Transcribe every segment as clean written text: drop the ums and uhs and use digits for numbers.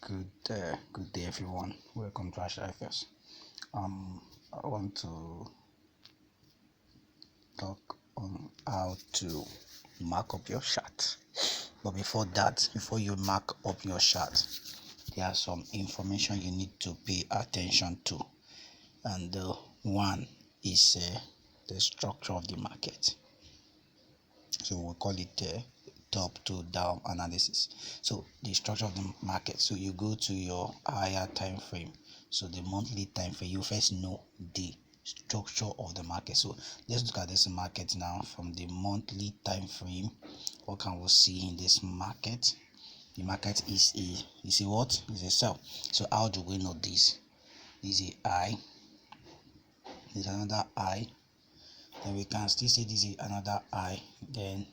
Good day, everyone. Welcome to Ash First. I want to talk on how to mark up your chart. But before that, before you mark up your chart, there are some information you need to pay attention to, and one is the structure of the market. So we call it top to down analysis. So the structure of the market, so you go to your higher time frame, so the monthly time frame, you first know the structure of the market. So let's look at this market now from the monthly time frame. What can we see in this market? The market is a what? Is a sell. So how do we know this? This is a high, this is another high, then we can still say this is another high, then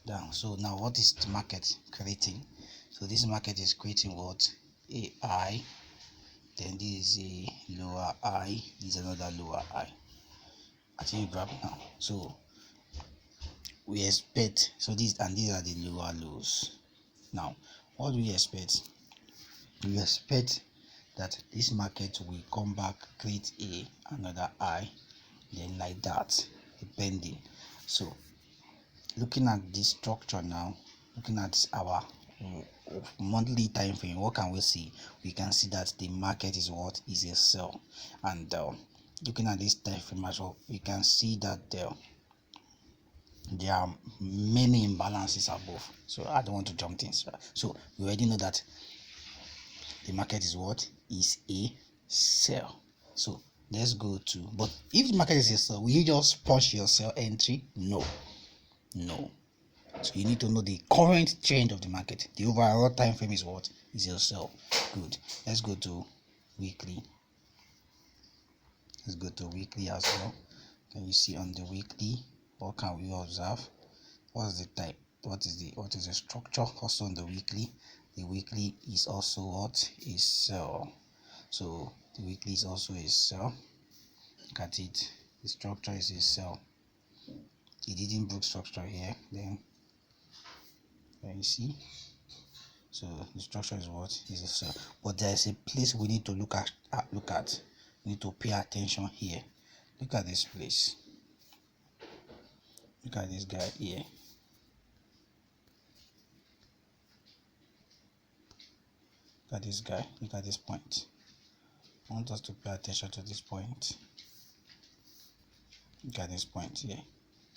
down. So now what is the market creating? So this market is creating what? A high, then this is a lower high, this is another lower high. I think you grab now. So we expect, so these are the lower lows. Now what do we expect? We expect that this market will come back, create another high, then like that, depending. So looking at this structure now, looking at our monthly time frame, what can we see? We can see that the market is what? Is a sell. And looking at this time frame as well, we can see that there are many imbalances above. So I don't want to jump things. So we already know that the market is what? Is a sell. So let's go to, but if the market is a sell, will you just punch your sell entry? No. So you need to know the current trend of the market. The overall time frame is what? Is your sell. Good. Let's go to weekly. Let's go to weekly as well. Can you see on the weekly? What can we observe? What is the type? What is the structure? Also on the weekly. The weekly is also what? Is sell. So the weekly is also a sell. Look at it. The structure is a sell. It didn't break structure here. Then you see. So the structure is what? Is a sell. But there is a place we need to look at. We need to pay attention here. Look at this place. Look at this guy here. Look at this guy. Look at this point. I want us to pay attention to this point. Look at this point here.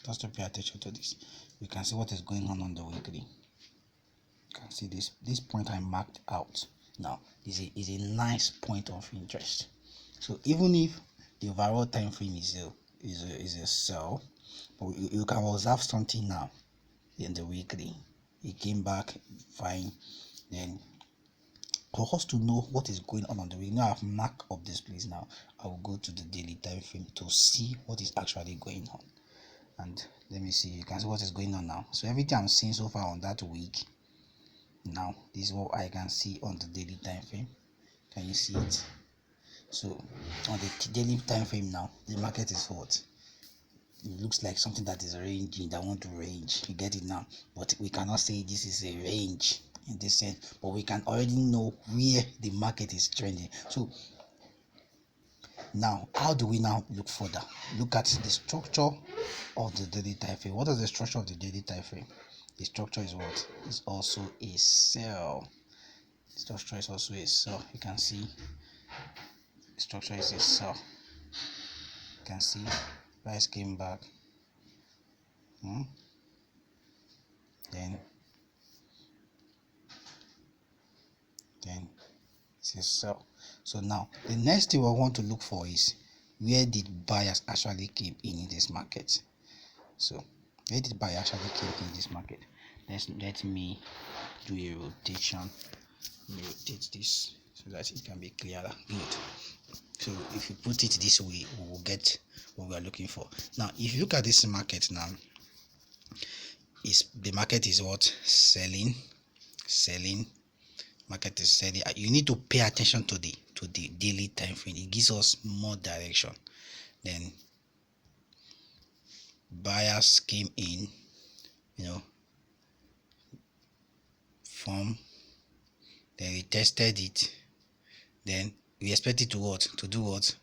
Just to pay attention to this. We can see what is going on the weekly. You can see this point I marked out. Now is a nice point of interest. So even if the overall time frame is a sell, but you can observe something now in the weekly. It came back fine. Then for us to know what is going on the week, now I've marked up this place. Now I will go to the daily time frame to see what is actually going on. And let me see, you can see what is going on now. So everything I'm seeing so far on that week, now this is what I can see on the daily time frame. Can you see it? So on the daily time frame now, the market is what? It looks like something that is ranging, that want to range. You get it now? But we cannot say this is a range in this sense, but we can already know where the market is trending. So now how do we now look further? Look at the structure of the daily time frame. What is the structure of the daily time frame? The structure is what? Is also a sell. The structure is also a sell. You can see the structure is a sell. You can see price came back. Then it's a sell. So now the next thing we want to look for is where did buyers actually came in this market. So where did buyers actually came in this market? Let me do a rotation. Let me rotate this so that it can be clearer. Good. So if you put it this way, we will get what we are looking for. Now if you look at this market now, the market is what? Selling. Market is selling. You need to pay attention to the daily time frame. It gives us more direction. Then buyers came in, from then we tested it, then we expect it to what? To do what?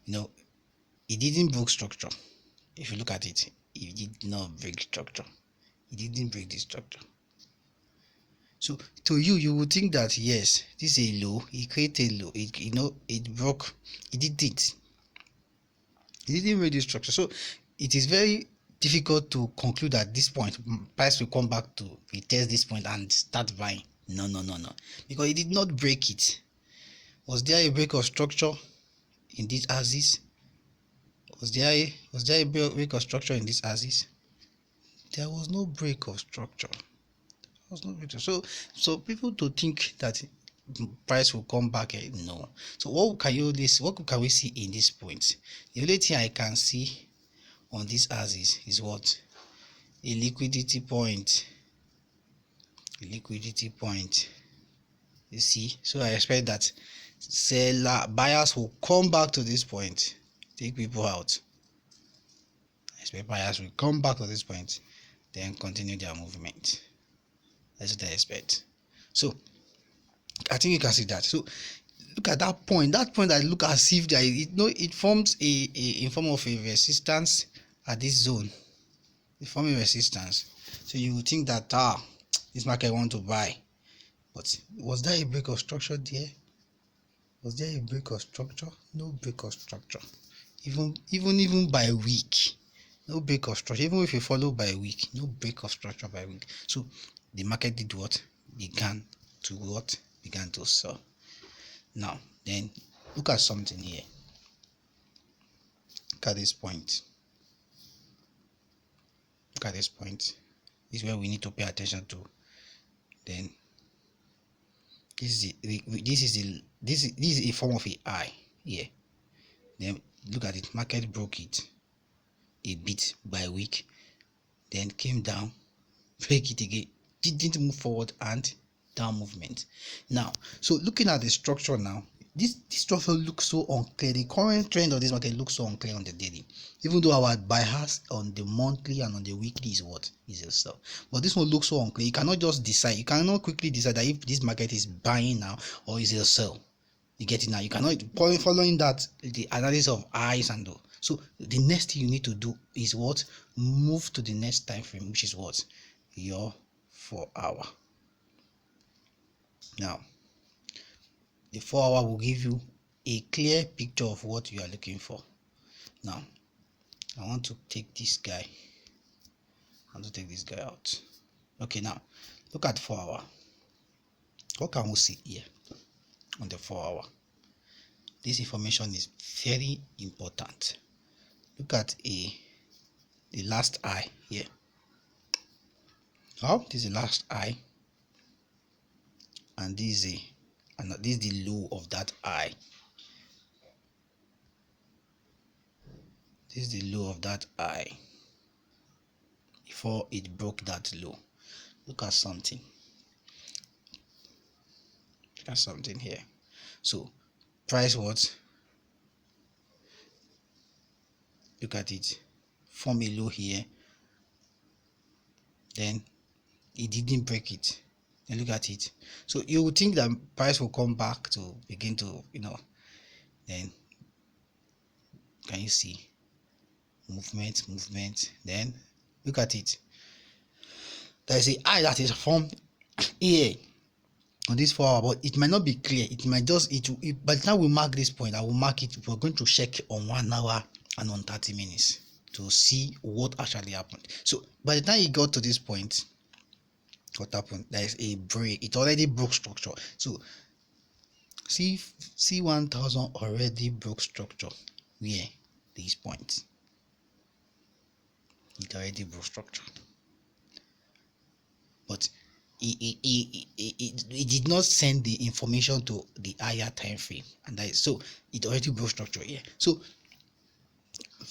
It didn't break structure. If you look at it, it did not break structure. It didn't break the structure. So to you, you would think that yes, this is a low. It created a low. It broke. It didn't. It didn't break the structure. So it is very difficult to conclude at this point price will come back to retest this point and start buying. No, because it did not break it. Was there a break of structure in this axis? Was there a break of structure in this axis? There was no break of structure. There was no break. So people to think that price will come back, no. So what can we see in this point? The only thing I can see on this axis is what? A liquidity point. You see, so I expect that buyers will come back to this point, take people out. I expect buyers will come back to this point, then continue their movement. That's what I expect. So I think you can see that. So look at that point. That point that look as if it forms in form of a resistance at this zone. It forms a resistance. So you would think that this market want to buy. But was there a break of structure there? Was there a break of structure? No break of structure. Even by week, no break of structure. Even if you follow by week, no break of structure by week. So the market did what? Began to sell. Now then, look at something here. Look at this point. This is where we need to pay attention to. Then this is a form of a eye here. Then look at it. Market broke it a bit by week, then came down, break it again, didn't move forward, and down movement. Now, so looking at the structure now, this structure looks so unclear. The current trend of this market looks so unclear on the daily, even though our bias on the monthly and on the weekly is a sell. But this one looks so unclear. You cannot just decide. You cannot quickly decide that if this market is buying now or is it a sell. You get it now. You cannot following that the analysis of highs and low. So the next thing you need to do is what? Move to the next time frame, which is what? Your 4 hour. Now the 4 hour will give you a clear picture of what you are looking for. Now I want to take this guy out. Okay, now look at 4 hour. What can we see here on the 4 hour? This information is very important. Look at the last eye here. Oh, this is the last eye, and this is the low of that eye. This is the low of that eye before it broke that low. Look at something. Look at something here. So price what? Look at it. Form a low here. Then it didn't break it. And look at it. So you would think that price will come back to begin to, then can you see movement? Then look at it. There is a eye that is formed here on this 4 hour, but it might not be clear. It might just by the time we mark this point, I will mark it. We're going to check on 1 hour and on 30 minutes to see what actually happened. So by the time you got to this point, what happened? There is a break. It already broke structure. So see 1000 already broke structure. Where? This point. It already broke structure. But it did not send the information to the higher time frame, and that is so it already broke structure here. So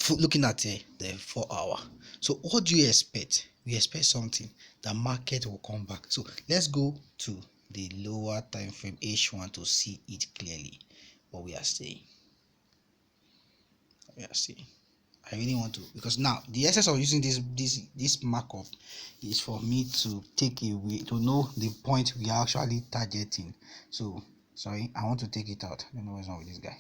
looking at the 4 hour, so what do you expect? We expect something. The market will come back. So let's go to the lower time frame H1 to see it clearly. What we are saying. I really want to, because now the essence of using this markup is for me to take away, to know the point we are actually targeting. So sorry, I want to take it out. I don't know what's wrong with this guy.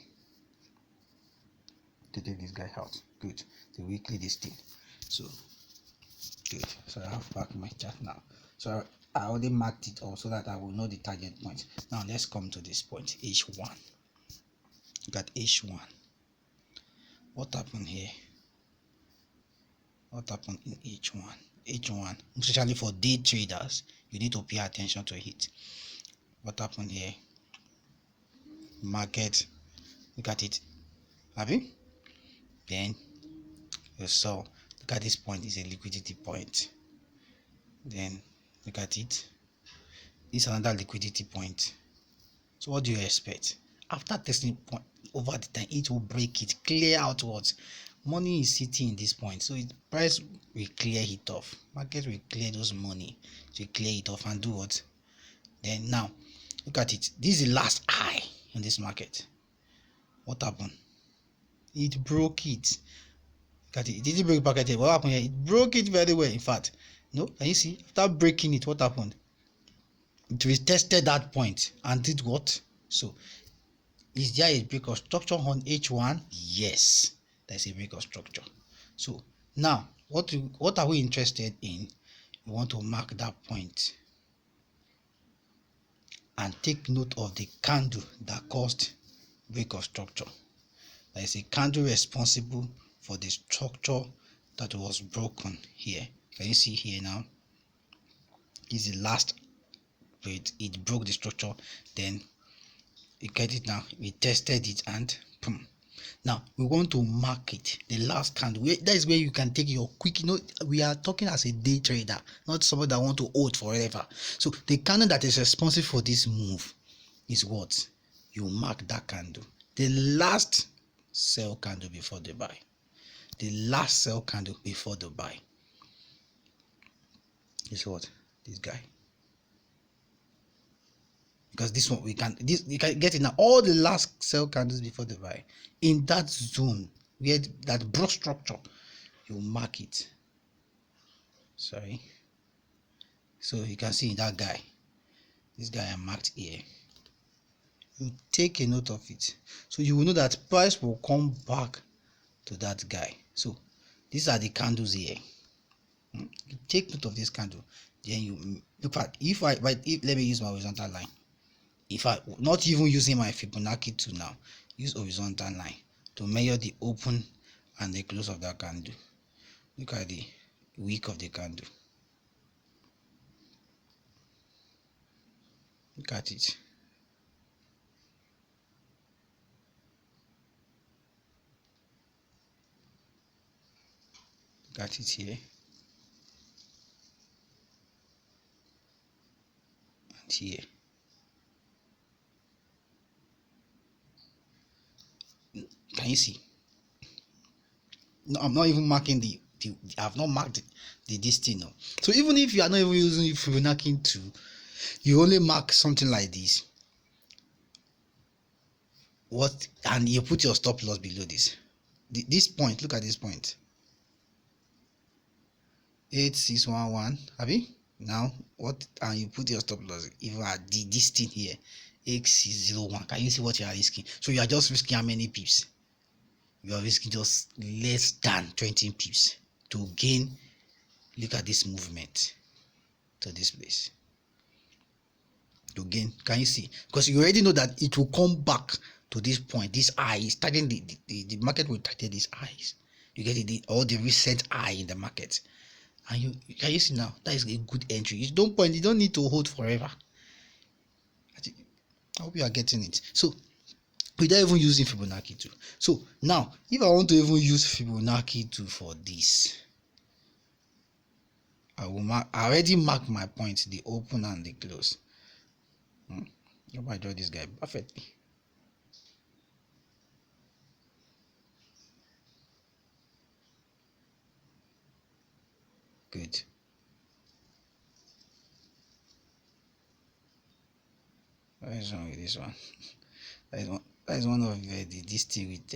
To take this guy out. Good. The weekly this thing. So good. So I have back my chart now. So I already marked it off so that I will know the target point. Now let's come to this point, H1. Look at H1. What happened here? What happened in H1? H1, especially for day traders, you need to pay attention to it. What happened here? Market, look at it. Have you? Then you saw, look at this point, is a liquidity point. Then look at it. This is another liquidity point. So what do you expect? After testing point over the time, it will break it, clear outwards. Money is sitting in this point, so the price will clear it off. Market will clear those money, to clear it off and do what? Then now look at it. This is the last high in this market. What happened? It broke it. Look at it. It didn't break market here. What happened here? It broke it very well. In fact, no, can you see? After breaking it, what happened? It retested that point and did what? So is there a break of structure on H1? Yes, there's a break of structure. So now what are we interested in? We want to mark that point and take note of the candle that caused break of structure. There is a candle responsible for the structure that was broken here. Can you see here now? This is the last wait, it broke the structure, then you get it now, we tested it and boom. Now we want to mark it, the last candle. That is where you can take your quick, we are talking as a day trader, not somebody that want to hold forever. So the candle that is responsible for this move is what? You mark that candle, the last sell candle before the buy, the last sell candle before the buy is what? This guy. Because this one you can get it now, all the last sell candles before the buy in that zone where that broad structure, you mark it. Sorry, so you can see that guy, this guy I marked here, you take a note of it, so you will know that price will come back to that guy. So these are the candles here. You take note of this candle, then you look at, if let me use my horizontal line. If I not even using my Fibonacci tool now, use horizontal line to measure the open and the close of that candle. Look at the wick of the candle. Look at it. Look at it here. And here. Can you see? No, I'm not even marking I've not marked this thing now. So even if you are not even using Fibonacci tool, you only mark something like this. What? And you put your stop loss below this. This point, look at this point. 8611. Have you? Now what? And you put your stop loss even at this thing here, X01. Can you see what you are risking? So you are just risking how many pips? You are risking just less than 20 pips to gain. Look at this movement to this place to gain. Can you see? Because you already know that it will come back to this point, this high is starting, the market will target these highs. You get it, all the recent high in the market. And you can you see now, that is a good entry. You don't need to hold forever. I hope you are getting it. So without even using Fibonacci tool. So now if I want to even use Fibonacci tool for this, I already mark my points, the open and the close. I hope I draw this guy perfectly. Good. What is wrong with this one? That is one of this thing with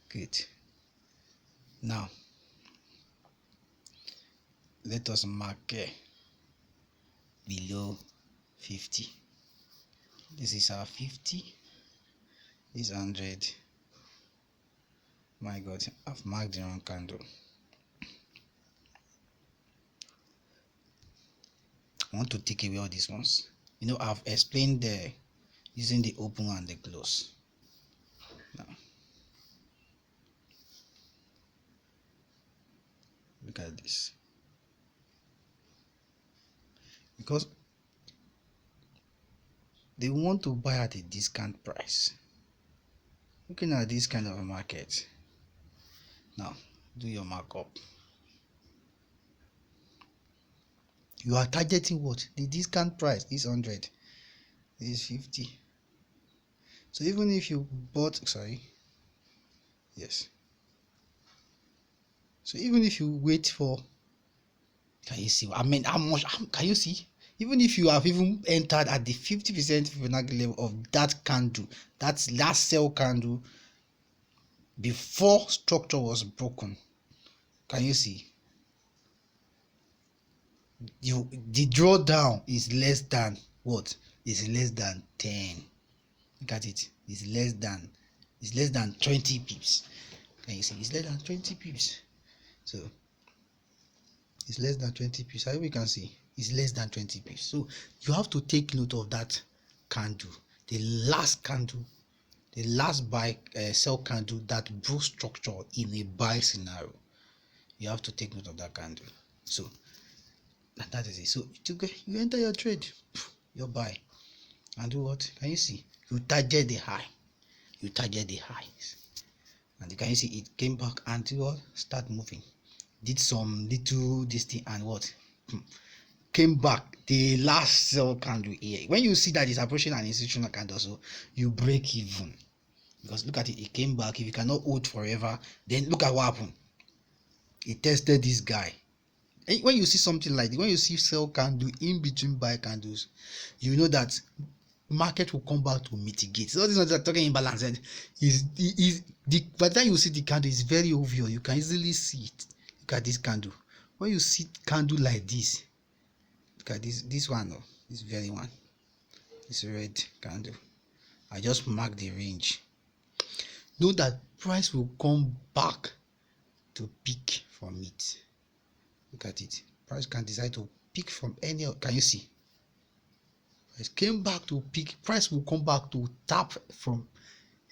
good. Now let us mark below 50. This is our 50. This 100. My god, I've marked the wrong candle. I want to take away all these ones. I've explained using the open and the close. Now look at this. Because they want to buy at a discount price. Looking at this kind of a market. Now do your markup. You are targeting what? The discount price is 100. This is 50. So even if you bought, so even if you wait for, can you see? I mean, how much? Can you see? Even if you have even entered at the 50% Fibonacci level of that candle, that last sell candle before structure was broken, can you see? The drawdown is less than what? Is less than 10. Look at it. It's less than 20 pips. Can you see? It's less than 20 pips. So it's less than 20 pips. I hope you can see. It's less than 20 pips. So you have to take note of that candle, the last candle, the last buy sell candle that broke structure in a buy scenario. You have to take note of that candle. So that is it. So you enter your trade, your buy, and do what? Can you see? You target the high. You target the highs, and can you see it came back and what? Start moving. Did some little this thing and what? Came back. The last sell candle here. When you see that it's approaching an institutional candle, so you break even. Because look at it, it came back. If you cannot hold forever, then look at what happened. It tested this guy. And when you see something like this, when you see sell candle in between buy candles, you know that market will come back to mitigate. So this is not talking imbalance. And by the time you see the candle, it's very obvious. You can easily see it. Look at this candle. When you see candle like this, look at this one. Oh, this very one. This red candle. I just mark the range. Know that price will come back to pick from it. Look at it. Price can decide to pick from any. Can you see? Price came back to pick. Price will come back to tap from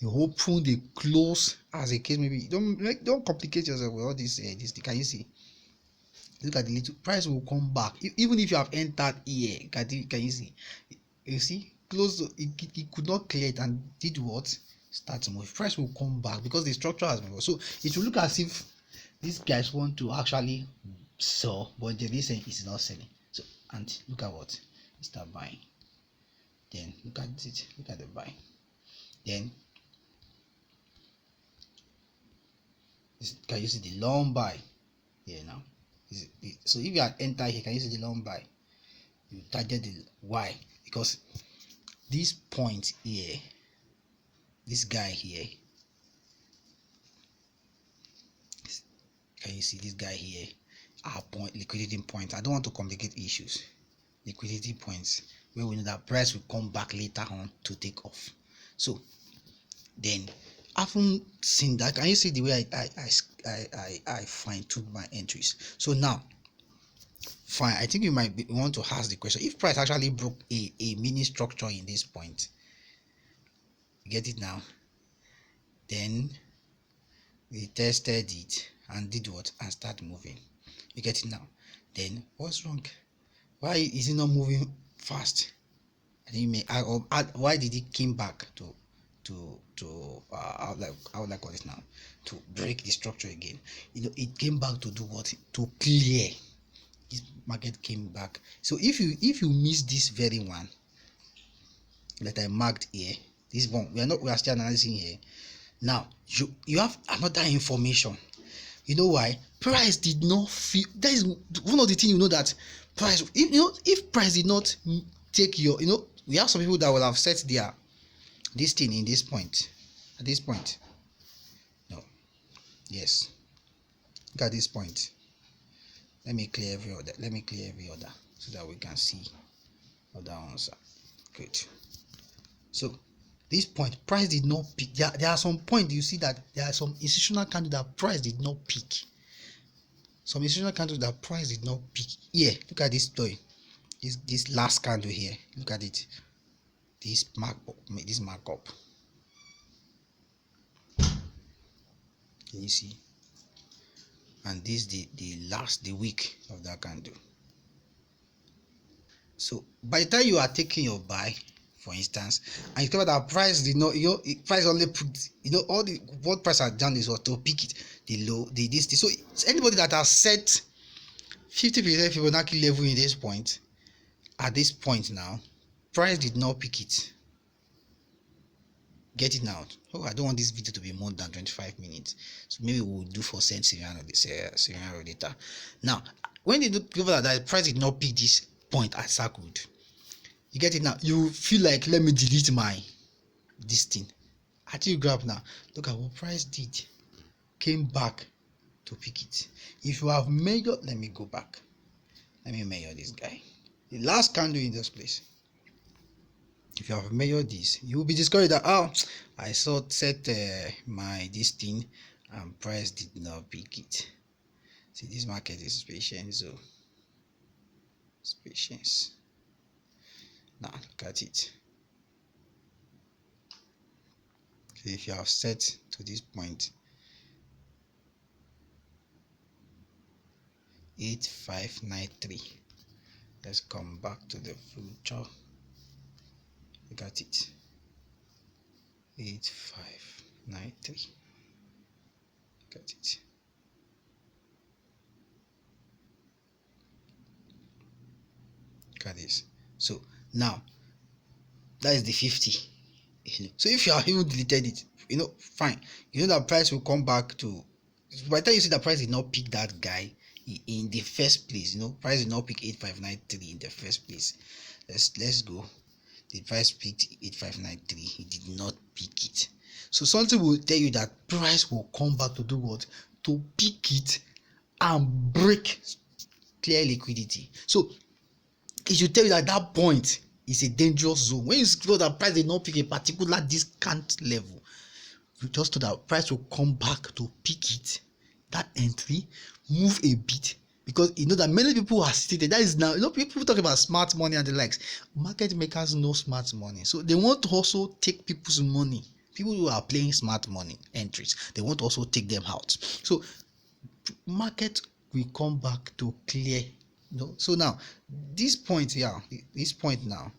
the open, the close, as a case maybe. Don't complicate yourself with all this. Can you see? Look at the little price will come back. Even if you have entered here, can you see? You see, close. It could not clear it and did what? Start to move. Price will come back because the structure has moved. So it will look as if these guys want to actually sell, but the reason is not selling. So and look at what? Start buying. Then look at it. Look at the buy. Then can you see the long buy here now? So if you are enter here, can you see the long buy? You target the why? Because this point here, this guy here, can you see this guy here? Our point, liquidity points. I don't want to complicate issues. Liquidity points where we know that price will come back later on to take off. So then I haven't seen that. Can you see the way I fine-tuned my entries? So now fine, I think you might want to ask the question, if price actually broke a mini structure in this point, you get it now, then we tested it and did what? And start moving. You get it now. Then what's wrong? Why is it not moving fast? I think you may why did it came back to how would I call it now, to break the structure again? It came back to do what? To clear. This market came back. So if you miss this very one that I marked here, this one we are still analyzing here. Now you have another information. You know why? Price did not feel. That is one of the things, you know, that price, if price did not take your, we have some people that will have set their this thing in this point, at this point. No. Yes. Look at this point. Let me clear every other. So that we can see other ones. Good. So this point, price did not peak. There are some points you see that there are some institutional candle that price did not peak. Some institutional candles that price did not peak. Here, look at this story. This last candle here. Look at it. This markup. Can you see? And this the week of that candle. So by the time you are taking your buy, for instance, and you discover that price did not, price only put, all the what price has done is what to pick it, the low, this. So anybody that has set 50% Fibonacci level in this point, at this point now, price did not pick it. Get it now. Oh, I don't want this video to be more than 25 minutes, so maybe we'll do for scenario later. Now, when they discover that the price did not pick this point I circled, you get it now. You feel like, let me delete this thing. Until you grab now, look at what price did. Came back to pick it. If you have measured, let me go back. Let me measure this guy. The last candle in this place. If you have measured this, you will be discovered that I set my this thing and price did not pick it. See, this market is patience, so it's patience. Now look at it. So if you have set to this point 8593, let's come back to the future. Look at it. 8593. Look at it. Look at this. So now that is the 50. So if you have even deleted it, fine. That price will come back to, by the time you see the price did not pick that guy in the first place, price did not pick 8593 in the first place. Let's go. The price picked 8593. He did not pick it. So something will tell you that price will come back to do what? To pick it and break clear liquidity. So it should tell you that that point is a dangerous zone. When you see that price did not pick a particular discount level, you just know that price will come back to pick it, that entry, move a bit, because that many people are stated that is now, people talk about smart money and the likes. Market makers know smart money, so they want to also take people's money. People who are playing smart money entries, they want to also take them out. So market will come back to clear. So now this point here, now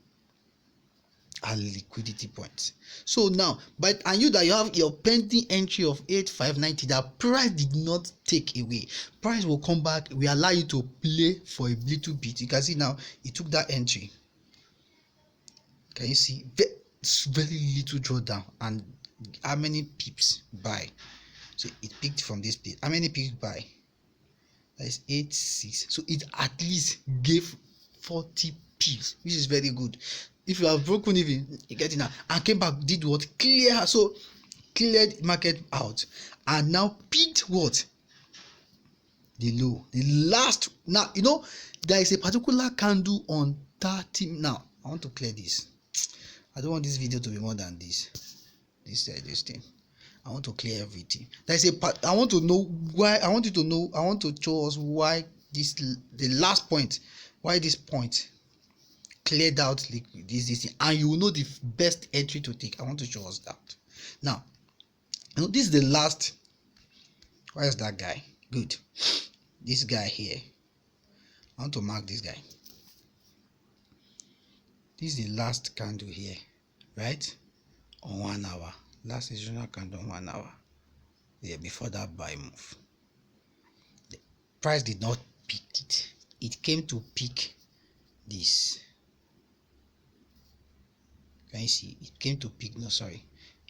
are liquidity points. So now, and you have your pending entry of 8590 that price did not take away. Price will come back. We allow you to play for a little bit. You can see now it took that entry. Can you see? Very little drawdown, and how many pips buy? So it picked from this place. How many pips buy? That is 86. So it at least gave 40 pips, which is very good. If you have broken even, you get it now, and came back, did what? Clear. So cleared market out, and now picked what? The low, the last. Now there is a particular candle on 30. Now I want to clear this. I don't want this video to be more than this thing. I want to clear everything. There is a part. I want to know why. I want you to know. I want to show us why the last point, why this point cleared out this thing, and you will know the best entry to take. I want to show us that. Now, this is the last. Where is that guy? Good. This guy here. I want to mark this guy. This is the last candle here, right? On 1 hour. Last seasonal candle on 1 hour. Yeah, before that buy move. The price did not pick it. It came to pick this. Can you see? It came to pick. No, sorry.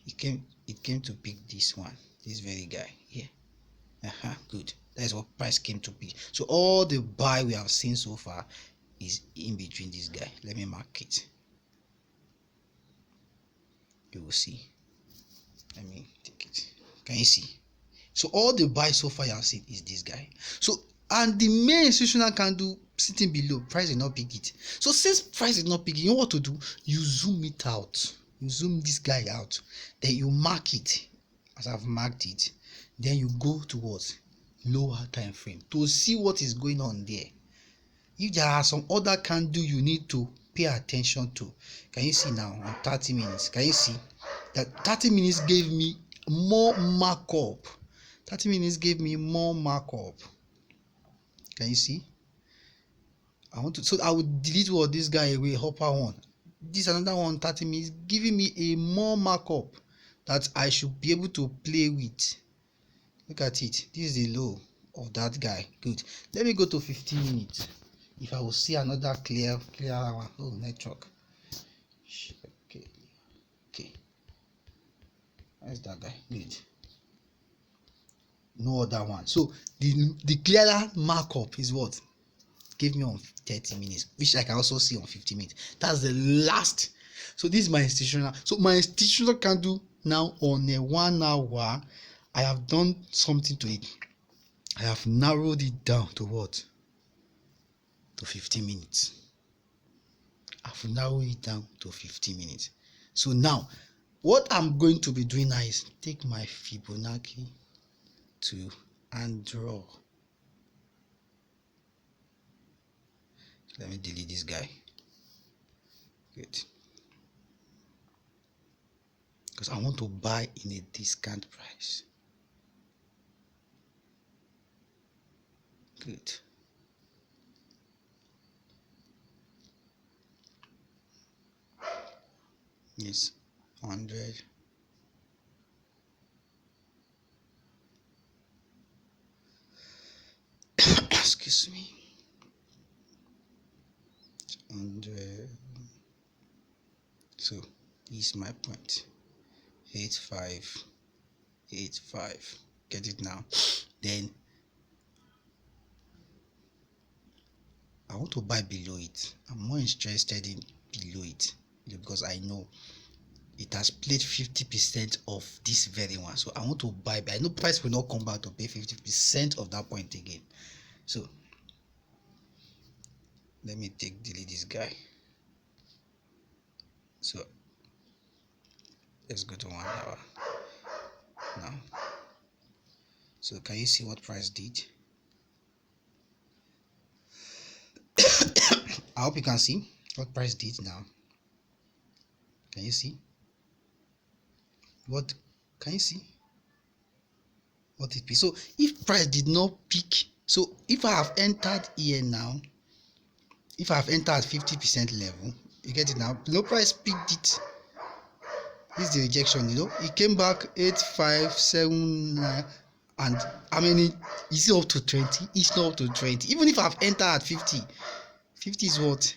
It came to pick this one. This very guy here. Good. That is what price came to pick. So all the buy we have seen so far is in between this guy. Let me mark it. You will see. Let me take it. Can you see? So all the buy so far you have seen is this guy. So and the main institutional candle sitting below, price did not pick it. So since price did not pick it, you know what to do? You zoom it out. You zoom this guy out. Then you mark it as I've marked it. Then you go towards lower time frame to see what is going on there. If there are some other candle you need to pay attention to, can you see now on 30 minutes? Can you see that 30 minutes gave me more markup? 30 minutes gave me more markup. Can you see? So I would delete what this guy away, hopper one. This another one, 30 minutes, giving me a more markup that I should be able to play with. Look at it. This is the low of that guy. Good. Let me go to 15 minutes. If I will see another clear one. Oh, network. Okay. Where's that guy? Good. No other one. So the clearer markup is what? Give me on 30 minutes, which I can also see on 50 minutes. That's the last. So this is my institutional. So my institutional candle now on a 1 hour, I have done something to it. I have narrowed it down to what? To 15 minutes. I've narrowed it down to 15 minutes. So now, what I'm going to be doing now is take my Fibonacci to and draw. Let me delete this guy. Good. Because I want to buy in a discount price. Good. Yes, 100. Excuse me. 100. So this is my point. 85. Get it now. Then I want to buy below it. I'm more interested in below it because I know it has played 50% of this very one. So I want to buy, but I know price will not come back to pay 50% of that point again. So let me delete this guy. So let's go to 1 hour now. So can you see what price did? I hope you can see what price did now. Can you see? What can you see? What it be? So if price did not peak, so if I have entered here now, if I have entered at 50% level, you get it now. Below price peaked it. This is the rejection, it came back 8579, and how many is it up to 20? It's not up to 20. Even if I've entered at 50 is what?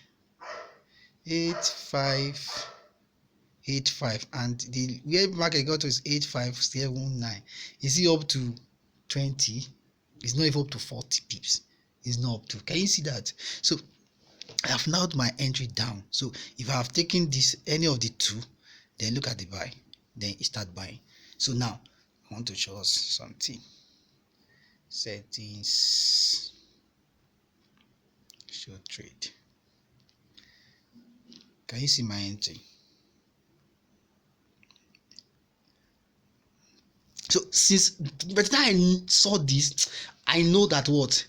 8585, and the where market got to is 8579. Is it up to 20? It's not even up to 40 pips. It's not up to. Can you see that? So I have narrowed my entry down. So if I have taken this, any of the two, then look at the buy, then you start buying. So now I want to show us something. Settings, show trade. Can you see my entry? So since by the time I saw this, I know that what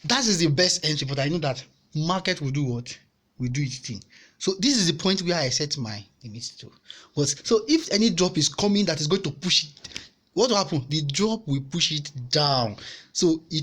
that is the best entry, but I know that market will do what? Will do its thing. So this is the point where I set my limits to. But so if any drop is coming that is going to push it, what will happen? The drop will push it down. So it